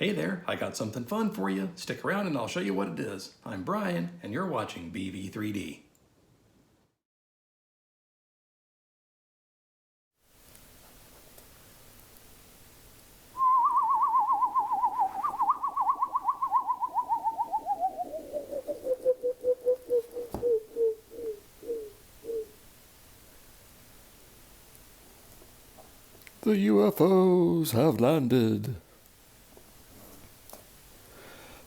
Hey there, I got something fun for you. Stick around and I'll show you what it is. I'm Brian, and you're watching BV3D. The UFOs have landed.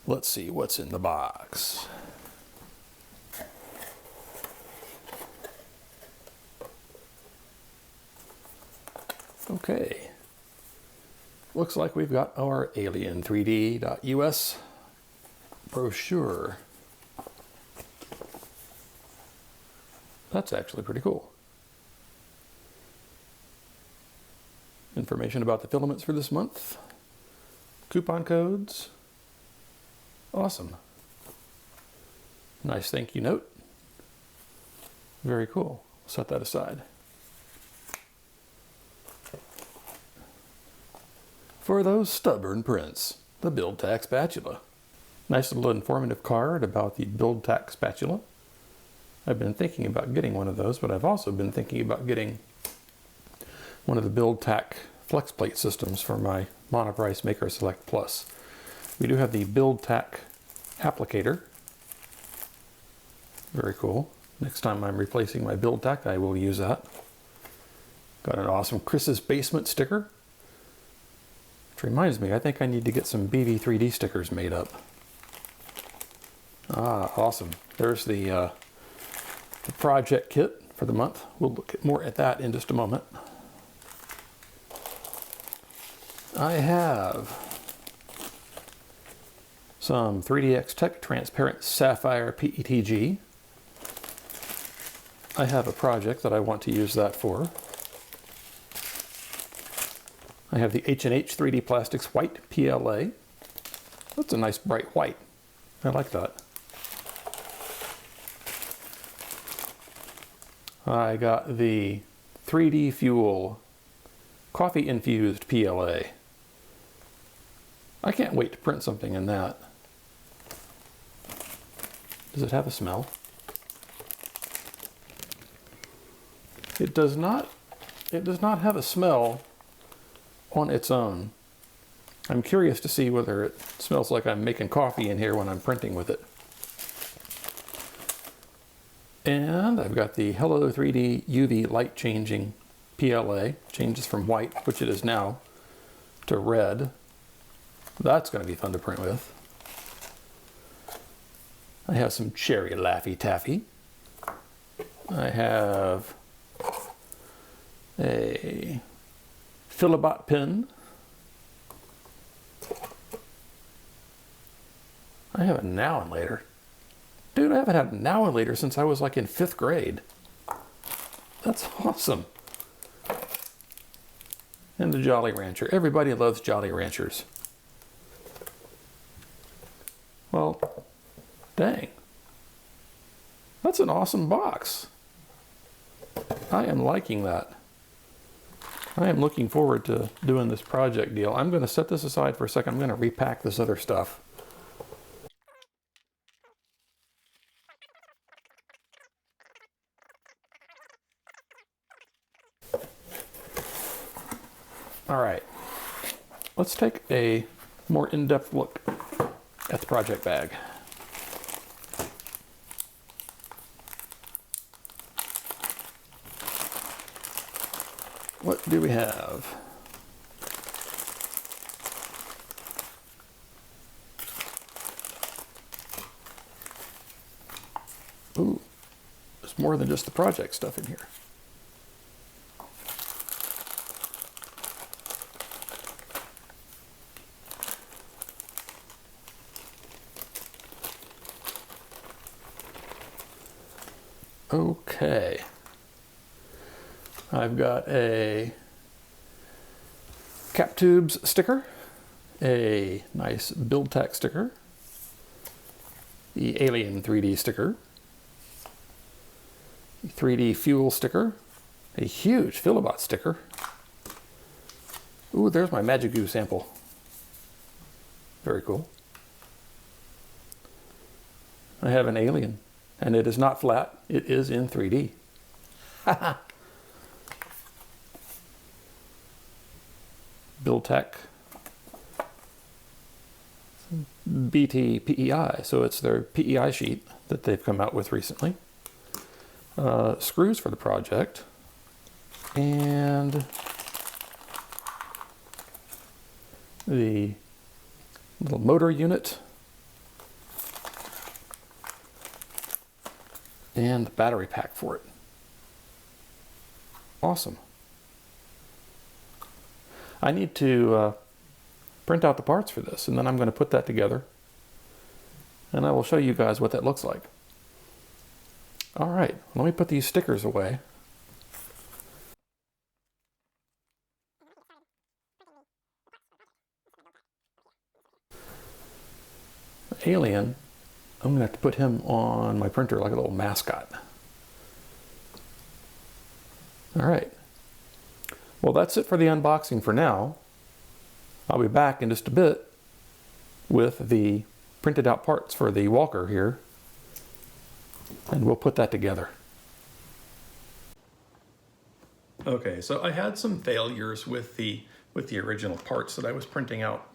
Let's see what's in the box. Okay. Looks like we've got our Alien3D.US brochure. That's actually pretty cool. Information about the filaments for this month. Coupon codes. Awesome. Nice thank you note. Very cool. Set that aside. For those stubborn prints, the Build Tack spatula. Nice little informative card about the Build Tack spatula. I've been thinking about getting one of those, but I've also been thinking about getting one of the Build Tack flex plate systems for my Monoprice Maker Select Plus. We do have the Build Tack applicator. Very cool. Next time I'm replacing my Build Tack, I will use that. Got an awesome Chris's Basement sticker. Which reminds me, I think I need to get some BV3D stickers made up. Ah, awesome. There's the project kit for the month. We'll look more at that in just a moment. I have some 3DX Tech Transparent Sapphire PETG. I have a project that I want to use that for. I have the H&H 3D Plastics White PLA. That's a nice bright white. I like that. I got the 3D Fuel Coffee Infused PLA. I can't wait to print something in that. Does it have a smell? It does not have a smell on its own. I'm curious to see whether it smells like I'm making coffee in here when I'm printing with it. And I've got the Hello 3D UV light changing PLA. Changes from white, which it is now, to red. That's going to be fun to print with. I have some Cherry Laffy Taffy. I have a Philibot pen. I have a Now and Later. Dude, I haven't had a Now and Later since I was like in 5th grade. That's awesome. And the Jolly Rancher. Everybody loves Jolly Ranchers. Well, dang. That's an awesome box. I am liking that. I am looking forward to doing this project deal. I'm going to set this aside for a second. I'm going to repack this other stuff. All right. Let's take a more in-depth look at the project bag. What do we have? Ooh, there's more than just the project stuff in here. Okay. I've got a cap tubes sticker, a nice Build Tack sticker, the Alien3D sticker, the 3D Fuel sticker, a huge Philibot sticker. Ooh, there's my Magic Goo sample. Very cool. I have an alien, and it is not flat. It is in 3D. Buildtech BT PEI, so it's their PEI sheet that they've come out with recently. Screws for the project, and the little motor unit, and the battery pack for it. Awesome. I need to print out the parts for this, and then I'm going to put that together, and I will show you guys what that looks like. All right, let me put these stickers away. Alien, I'm going to have to put him on my printer like a little mascot. All right. Well, that's it for the unboxing for now. I'll be back in just a bit with the printed out parts for the walker here, and we'll put that together. Okay, so I had some failures with the original parts that I was printing out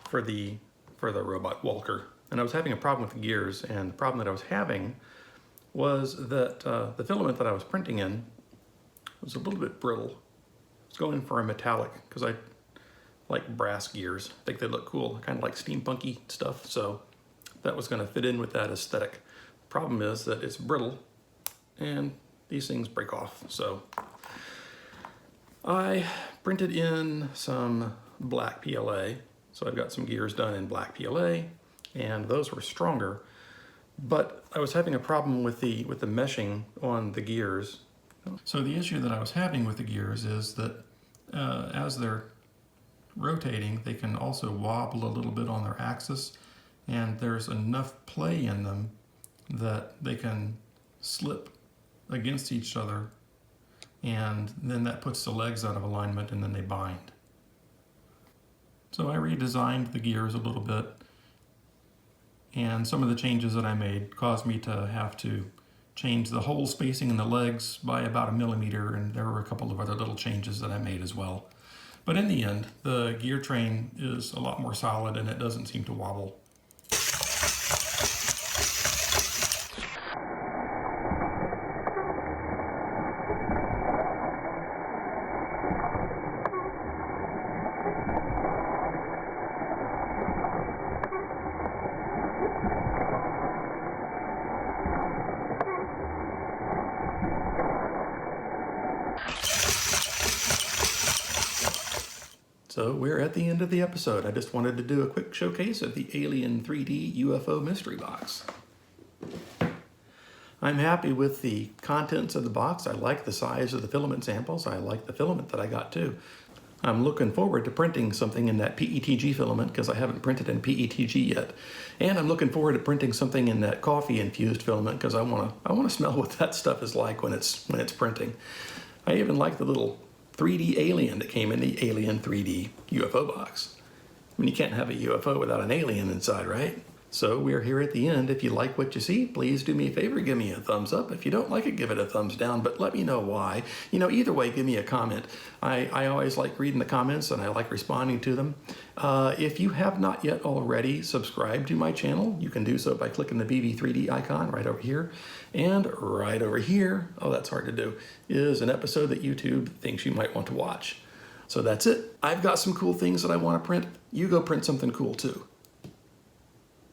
for the robot walker, and I was having a problem with the gears, and the problem that I was having was that the filament that I was printing in was a little bit brittle. I was going for a metallic because I like brass gears. I think they look cool, kind of like steampunky stuff, so that was going to fit in with that aesthetic. Problem is that it's brittle and these things break off. So I printed in some black PLA. So I've got some gears done in black PLA, and those were stronger, but I was having a problem with the meshing on the gears. So the issue that I was having with the gears is that as they're rotating, they can also wobble a little bit on their axis, and there's enough play in them that they can slip against each other, and then that puts the legs out of alignment, and then they bind. So I redesigned the gears a little bit, and some of the changes that I made caused me to have to change the hole spacing in the legs by about 1 millimeter, and there were a couple of other little changes that I made as well. But in the end, the gear train is a lot more solid and it doesn't seem to wobble. So we're at the end of the episode. I just wanted to do a quick showcase of the Alien3D UFO Mystery Box. I'm happy with the contents of the box. I like the size of the filament samples. I like the filament that I got too. I'm looking forward to printing something in that PETG filament because I haven't printed in PETG yet. And I'm looking forward to printing something in that coffee infused filament because I want to smell what that stuff is like when it's printing. I even like the little 3D alien that came in the Alien3D UFO box. I mean, you can't have a UFO without an alien inside, right? So we're here at the end. If you like what you see, please do me a favor, give me a thumbs up. If you don't like it, give it a thumbs down, but let me know why. You know, either way, give me a comment. I always like reading the comments and I like responding to them. If you have not yet already subscribed to my channel, you can do so by clicking the BB3D icon right over here. And right over here, oh, that's hard to do, is an episode that YouTube thinks you might want to watch. So that's it. I've got some cool things that I want to print. You go print something cool too.